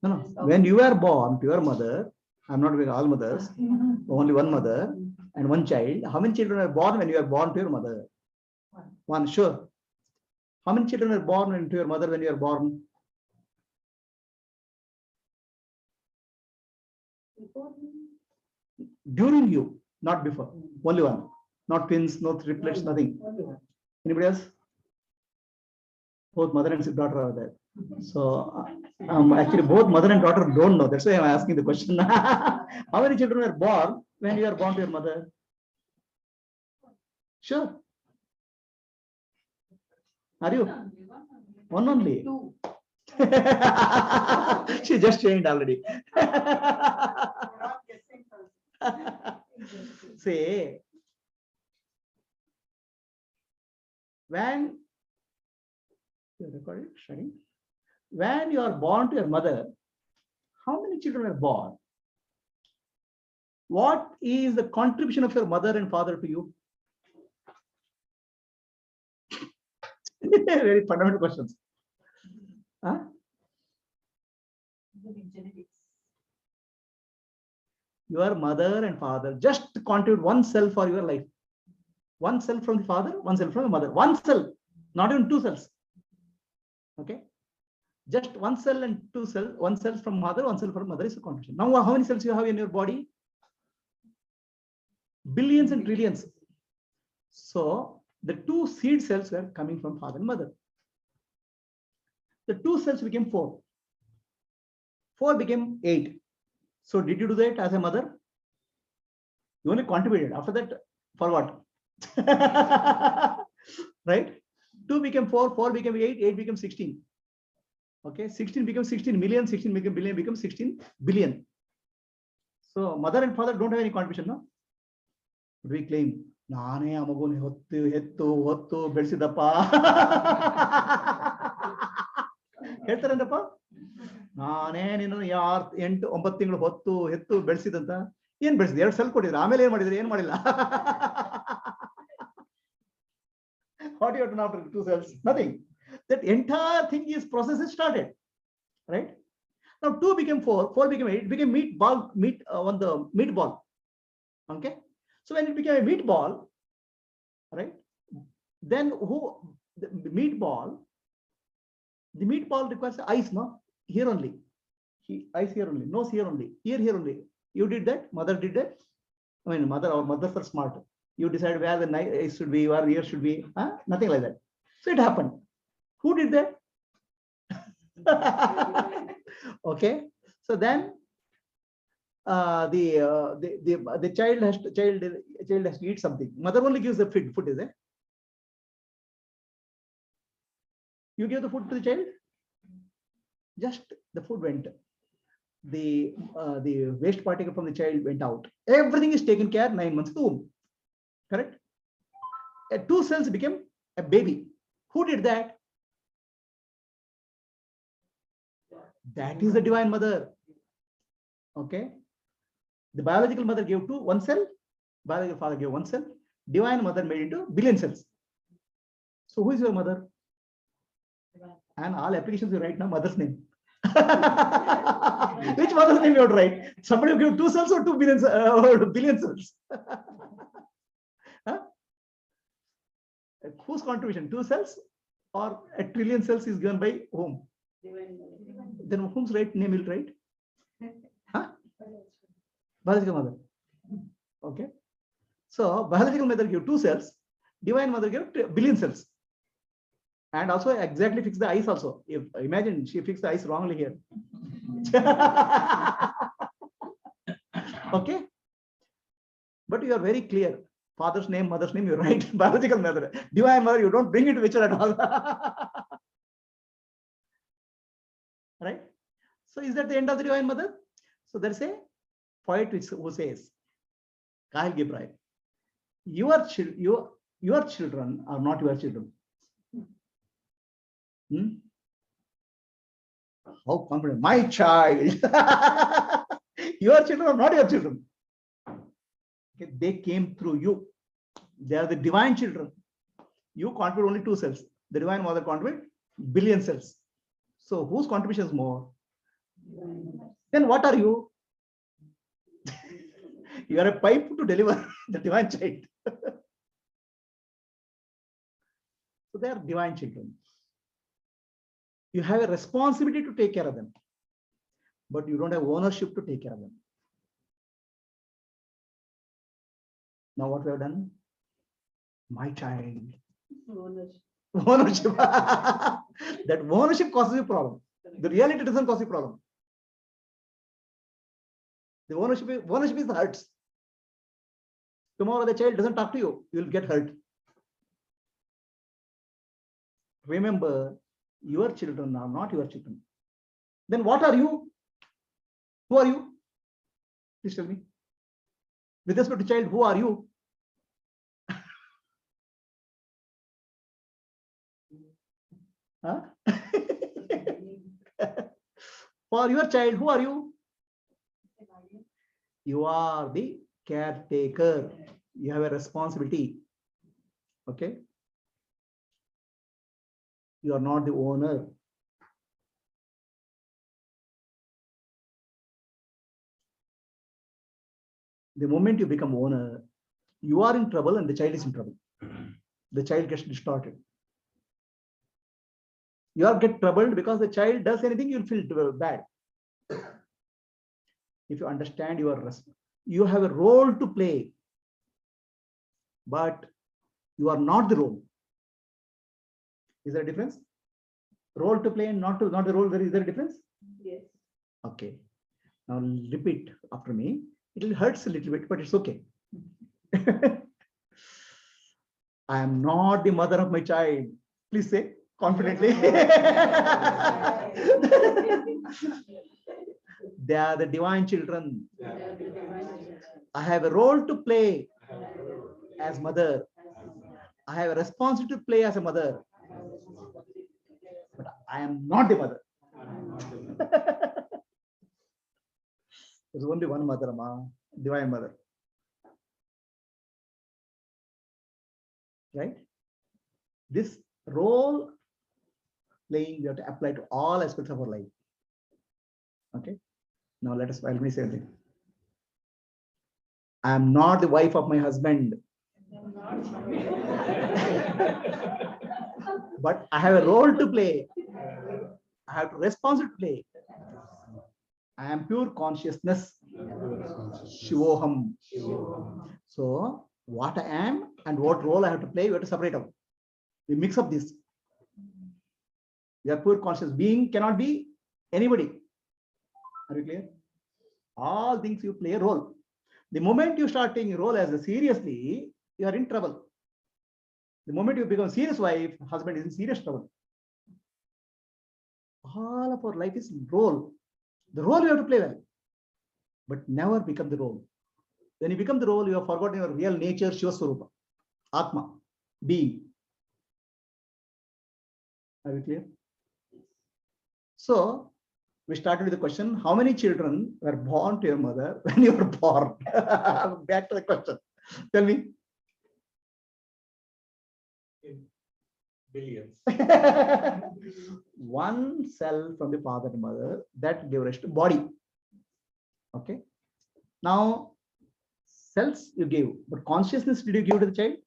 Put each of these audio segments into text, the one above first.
No, no. When you are born to your mother, I'm not with all mothers, only one mother and one child. How many children are born when you are born to your mother? One, sure. How many children are born into your mother when you are born? During you, not before. Only one. Not twins, no triplets, nothing. Anybody else? Both mother and daughter are there. So actually both mother and daughter don't know. That's why I'm asking the question. How many children are born when you are born to your mother? Sure. Are you? One only. She just changed already. Say, when you record it, when you are born to your mother, how many children are born? What is the contribution of your mother and father to you? Very fundamental questions. Huh? Your mother and father just contribute one cell for your life. One cell from the father, one cell from the mother. One cell, not even two cells. Okay? Just one cell and two cells, one cell from mother, one cell from mother is a contribution. Now, how many cells you have in your body? Billions and trillions. So, the two seed cells were coming from father and mother. The two cells became 4. 4 became 8. So, did you do that as a mother? You only contributed. After that, for what? Right? 2 became 4, 4 became 8, 8 became 16. Okay, 16 becomes 16 million, 16 became billion, becomes 16 billion. So, mother and father don't have any contribution, no? But we claim, Nane amagone hottu hettu hottu bedsidappa. Heltarandrappa? Nane ninu 8 9 ತಿಂಗಳು ಹೊತ್ತು ಹೆತ್ತು ಬೆಳೆಸಿದಂತ ಏನು ಬೆಳೆಸಿದೆ 2 cell ಕೊಟ್ಟಿದ್ರು ಆಮೇಲೆ ಏನು ಮಾಡಿದ್ರು ಏನು ಮಾಡಿಲ್ಲ What you have done after 2 cells? Nothing. That entire thing is process is started, right? Now 2 became 4, 4 became 8, it became on the meatball. Okay, so when it became a meatball, right? Then the meatball requires eyes, no? Here only, eyes here only, nose here only, ear here only. You did that, mother did that. I mean, mothers are smart. You decide where the eyes should be, where ear should be, huh? Nothing like that. So it happened. Who did that? Okay, so then the child has to eat something. Mother only gives the food, is it? You give the food to the child, just the food went. The waste particle from the child went out. Everything is taken care 9 months to womb. Correct? 2 cells became a baby. Who did that? That is the divine mother. Okay, the biological mother gave 1 cell, biological father gave 1 cell, divine mother made into billion cells. So who is your mother? And all applications you write now mother's name. Which mother's name you have to write? Somebody will give 2 cells or 2 billion or billion cells. Huh? Whose contribution? 2 cells or a trillion cells is given by whom? Then whom's right name will write? Huh? Biological mother. Okay. So biological mother give 2 cells, divine mother give billion cells. And also exactly fix the eyes also. If imagine she fixed the eyes wrongly here. Okay. But you are very clear. Father's name, mother's name, you write. Biological mother. Divine mother, you don't bring it to Vichara at all. Right? So is that the end of the divine mother? So there's a poet who says, Kahil Gibrai, your children are not your children. How confident? My child. Your children are not your children. Okay, they came through you. They are the divine children. You contribute only 2 cells. The divine mother contribute billion cells. So whose contribution is more? Then what are you? You are a pipe to deliver the divine child. So they are divine children. You have a responsibility to take care of them, but you don't have ownership to take care of them. Now what we have done? My child. Ownership. That ownership causes you problem. The reality doesn't cause you problem. The ownership is the hurts. Tomorrow the child doesn't talk to you, you will get hurt. Remember, your children are not your children. Then what are you? Who are you? Please tell me. With respect to child, who are you? Huh? For your child, who are you? You are the caretaker. You have a responsibility. Okay? You are not the owner. The moment you become owner, you are in trouble and the child is in trouble. The child gets distorted. You are get troubled because the child does anything, you'll feel bad. If you understand you have a role to play, but you are not the role. Is there a difference? Role to play and not the role. Is there a difference? Yes. Okay. Now repeat after me. It hurts a little bit, but it's okay. I am not the mother of my child. Please say confidently. They are the divine children. I have a role to play as mother. I have a responsibility to play as a mother. But I am not the mother. There's only one mother, Ma, divine mother. Right? This role playing we have to apply to all aspects of our life. Okay? Now let me say something. I am not the wife of my husband. But I have a role to play. I have to responsibility to play. I am pure consciousness. Shivoham. So what I am and what role I have to play, we have to separate out. We mix up this. We are pure conscious. Being cannot be anybody. Are you clear? All things you play a role. The moment you start taking a role as a seriously, you are in trouble. The moment you become a serious wife, husband is in serious trouble. All of our life is role. The role you have to play well, but never become the role. When you become the role, you have forgotten your real nature, Shiva Swarupa, Atma, being. Are you clear? So, we started with the question, how many children were born to your mother when you were born? Back to the question. Tell me. Billions. One cell from the father and mother that gave rise to body. Okay. Now, cells you gave, but consciousness did you give to the child?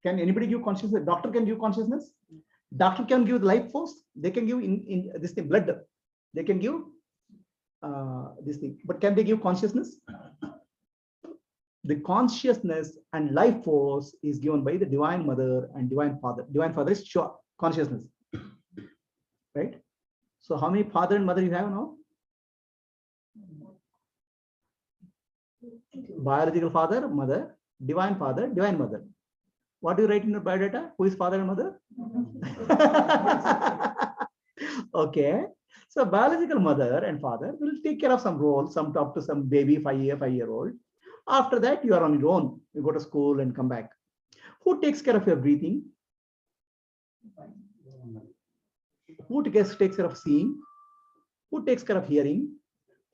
Can anybody give consciousness? Doctor can give consciousness. Doctor can give the life force. They can give in this thing blood. They can give this thing, but can they give consciousness? The consciousness and life force is given by the divine mother and divine father. Divine father is sure consciousness, right? So how many father and mother you have now? Biological father, mother, divine father, divine mother. What do you write in your biodata? Who is father and mother? Okay. So biological mother and father will take care of some role, some talk to some baby, 5-year-old. After that, you are on your own. You go to school and come back. Who takes care of your breathing? Who takes care of seeing? Who takes care of hearing?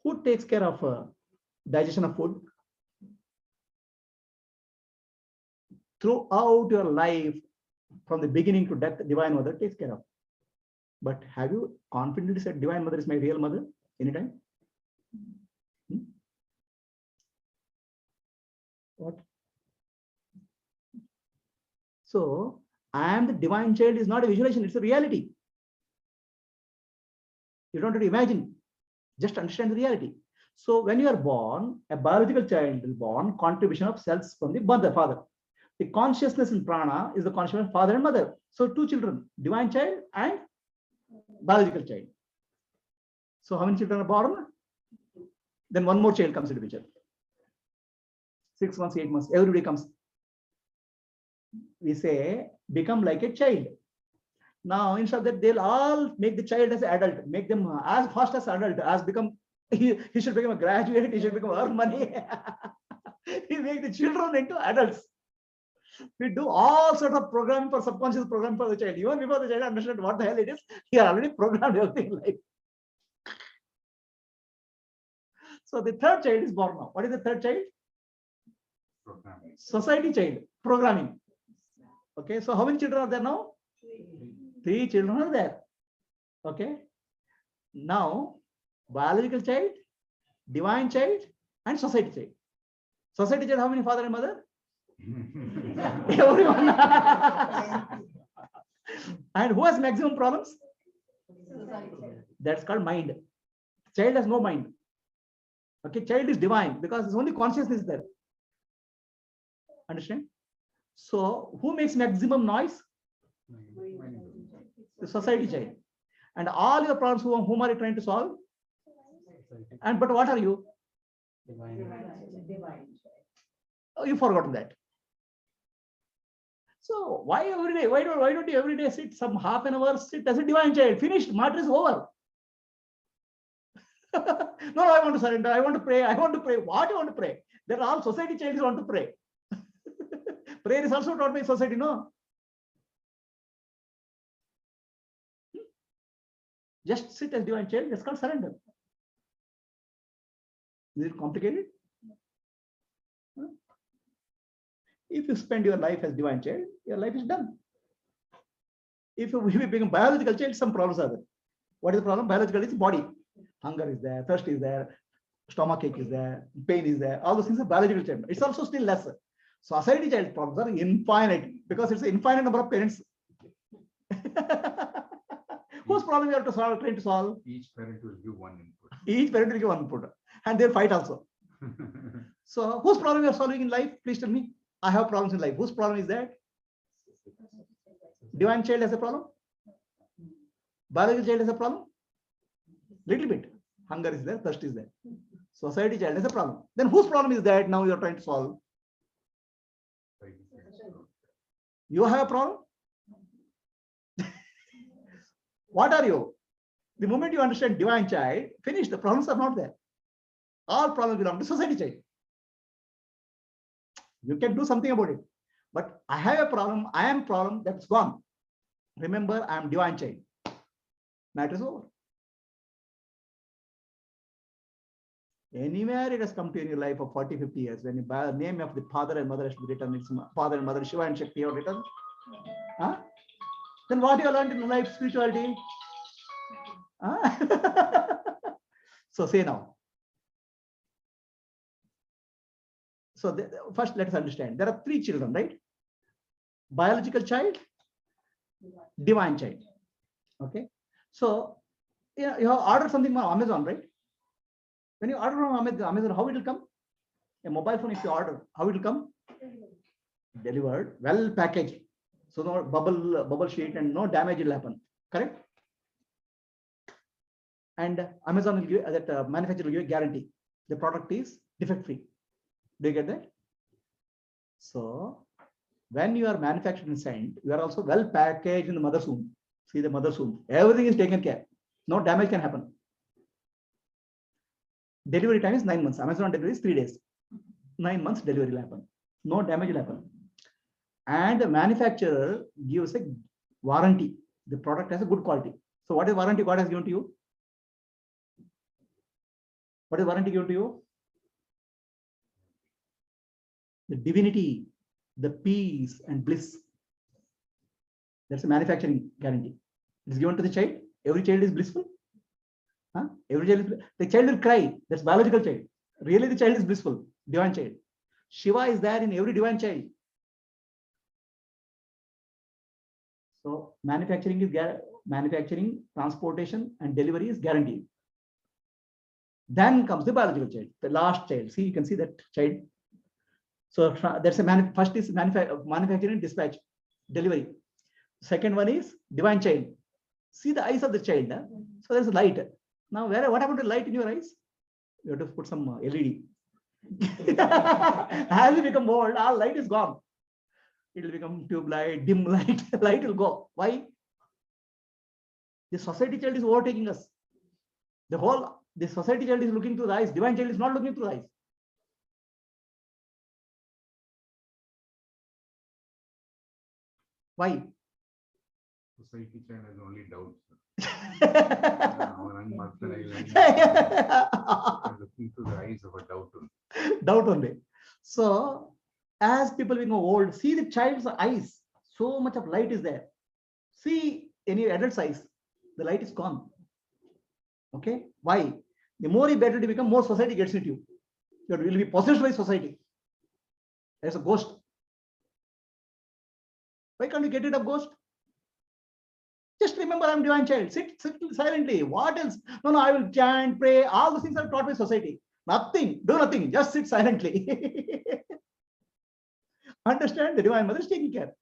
Who takes care of digestion of food? Throughout your life, from the beginning to death, divine mother takes care of. But have you confidently said Divine Mother is my real mother anytime? What? So, I am the divine child is not a visualization, it's a reality. You don't have to imagine, just understand the reality. So, when you are born, a biological child is born, contribution of cells from the mother, father. The consciousness in prana is the consciousness of father and mother. So, two children, divine child and biological child. So, how many children are born? Then one more child comes into the picture. 6 months, 8 months, everybody comes. We say, become like a child. Now, instead of that, they'll all make the child as an adult, make them as fast as adult, as become, he should become a graduate, he should become earn money. We make the children into adults. We do all sorts of programming for subconscious program for the child. Even before the child understands what the hell it is, he already programmed everything in life. So the third child is born now. What is the third child? Programming. Society child, programming. Okay, so how many children are there now? 3 children are there. Okay. Now, biological child, divine child, and society child. Society child, how many father and mother? Everyone. And who has maximum problems? That's called mind. Child has no mind. Okay, child is divine because it's only consciousness there. Understand? So, who makes maximum noise? The society child. And all your problems, whom are you trying to solve? And but what are you? Divine. Oh, you forgot that. So why every day? Why don't you every day sit some half an hour, sit as a divine child? Finished, matter is over. No, I want to surrender. I want to pray. I want to pray. What you want to pray? They're all society children want to pray. Prayer is also taught by society, no? Just sit as divine child. That's called surrender. Is it complicated? If you spend your life as divine child, your life is done. If you become biological child, some problems are there. What is the problem? Biological is body. Hunger is there, thirst is there, stomach ache is there, pain is there. All those things are biological child. It's also still lesser. Society child problems are infinite because it's an infinite number of parents. Whose problem you have to solve, trying to solve? Each parent will give one input. Each parent will give one input. And they'll fight also. So whose problem you are solving in life? Please tell me. I have problems in life. Whose problem is that? Divine child has a problem? Biological child has a problem? Little bit. Hunger is there, thirst is there. Society child has a problem. Then whose problem is that now you are trying to solve? You have a problem? What are you? The moment you understand divine child, finish. The problems are not there. All problems belong to society child. You can do something about it. But I have a problem. I am problem. That's gone. Remember, I am divine child. Matter is over. Anywhere it has come to in your life of 40, 50 years, when the name of the father and mother has to be written, it's father and mother, Shiva and Shakti are written. Huh? Then what you learned in life, spirituality? Huh? So say now. So first let us understand. There are 3 children, right? Biological child, divine child. Okay. So you have ordered something from Amazon, right? When you order from Amazon, how it will come? A mobile phone, if you order, how it will come? Delivered, well packaged. So no bubble sheet and no damage will happen. Correct? And Amazon will give that manufacturer will give a guarantee. The product is defect free. Do you get that? So when you are manufactured and sent, you are also well packaged in the mother's womb. See the mother's womb. Everything is taken care. No damage can happen. Delivery time is 9 months. Amazon delivery is 3 days. 9 months delivery will happen. No damage will happen. And the manufacturer gives a warranty. The product has a good quality. So what is warranty God has given to you? What is warranty given to you? The divinity, the peace and bliss. That's a manufacturing guarantee. It is given to the child. Every child is blissful. Huh? Every child is, the child will cry. That's biological child. Really, the child is blissful, divine child. Shiva is there in every divine child. So manufacturing is manufacturing, transportation, and delivery is guaranteed. Then comes the biological child, the last child. See, you can see that child. So that's a first is manufacturing, dispatch, delivery. Second one is divine child. See the eyes of the child. Huh? So there's light. Now, what happened to light in your eyes? You have to put some LED. As you become old, all light is gone. It will become tube light, dim light. Light will go. Why? The society child is overtaking us. The society child is looking through the eyes. Divine child is not looking through the eyes. Why? Society child has only doubts. Looking through the eyes of a doubt only. Doubt only. So, as people become old, see the child's eyes. So much of light is there. See any adult's eyes, the light is gone. Okay? Why? The more you better to become, more society gets into you. You will be possessed by society. There's a ghost. Why can't you get rid of ghost? Just remember, I'm divine child. Sit silently. What else? No, I will chant, pray. All those things are taught by society. Nothing. Do nothing. Just sit silently. Understand? The Divine Mother is taking care.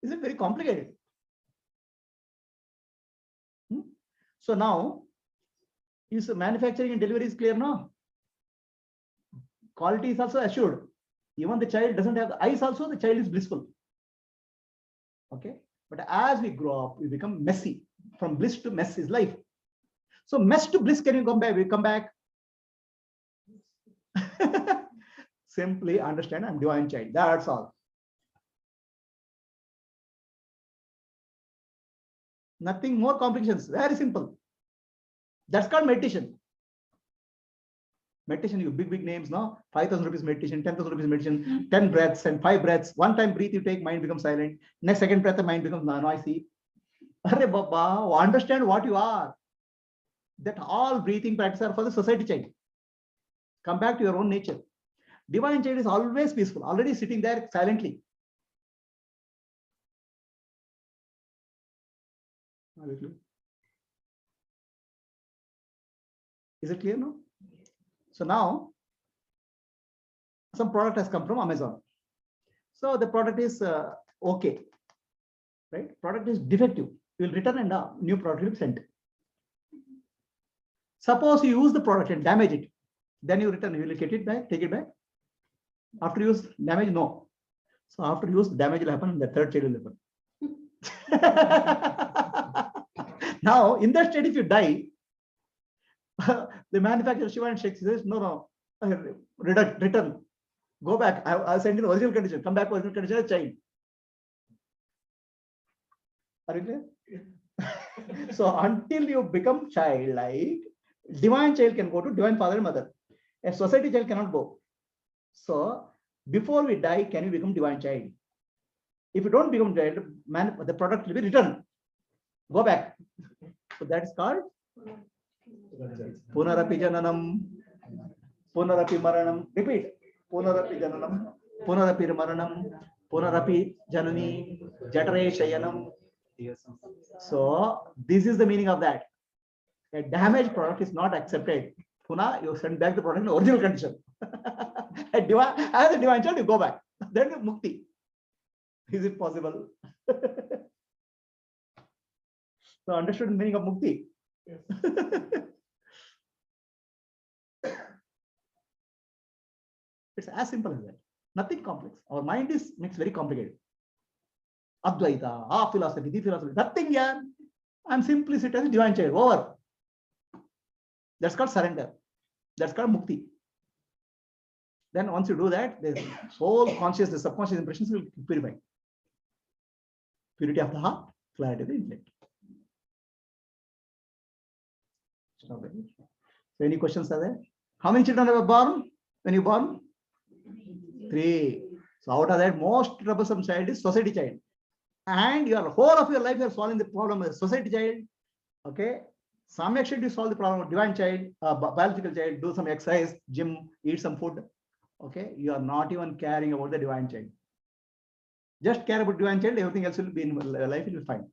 Is it very complicated? So now, is manufacturing and delivery is clear now? Quality is also assured. Even the child doesn't have the eyes also, the child is blissful. Okay? But as we grow up, we become messy. From bliss to mess is life. So mess to bliss, can you come back? We come back. Simply understand I'm divine child. That's all. Nothing more complications. Very simple. That's called meditation. Meditation, you big names, no? 5,000 rupees meditation, 10,000 rupees meditation, 10 breaths and 5 breaths. One time breathe you take, mind becomes silent. Next second breath, the mind becomes noisy. Arre Baba, understand what you are. That all breathing practices are for the society child. Come back to your own nature. Divine child is always peaceful, already sitting there silently. Is it clear now? So now, some product has come from Amazon. So the product is okay, right? Product is defective. You will return and a new product will be sent. Suppose you use the product and damage it, then you return. You will get it back, take it back. After use, damage, no. So after use, damage will happen, and the third child will happen. Now, in that state, if you die, the manufacturer Shiva and Shakti says, no, return, go back. I'll send you the original condition. Come back to original condition as child. Are you clear? So until you become childlike, divine child can go to divine father and mother. A society child cannot go. So before we die, can you become divine child? If you don't become child, the product will be returned. Go back. So that is called Punarapi Jananam, Punarapi Maranam. Repeat. Punarapi Jananam, Punarapi Maranam, Punarapi Janani, Jatare Shayanam. So this is the meaning of that. A damaged product is not accepted. Puna, you send back the product in the original condition. As a divine child, you go back. Then mukti. Is it possible? So understood the meaning of mukti? Yes. It's as simple as that. Nothing complex. Our mind makes very complicated. Advaita, philosophy, the philosophy. Nothing here. I'm simply sitting as a divine child. Over. That's called surrender. That's called mukti. Then once you do that, the whole conscious, the subconscious impressions will purify. Purity of the heart, clarity of the intellect. So any questions are there? How many children were born when you born? 3. So out of that, most troublesome child is society child. and your whole of your life you are solving the problem of society child. Okay, some extent you solve the problem of divine child, biological child, do some exercise, gym, eat some food. Okay, you are not even caring about the divine child. Just care about divine child, everything else will be in life will be fine.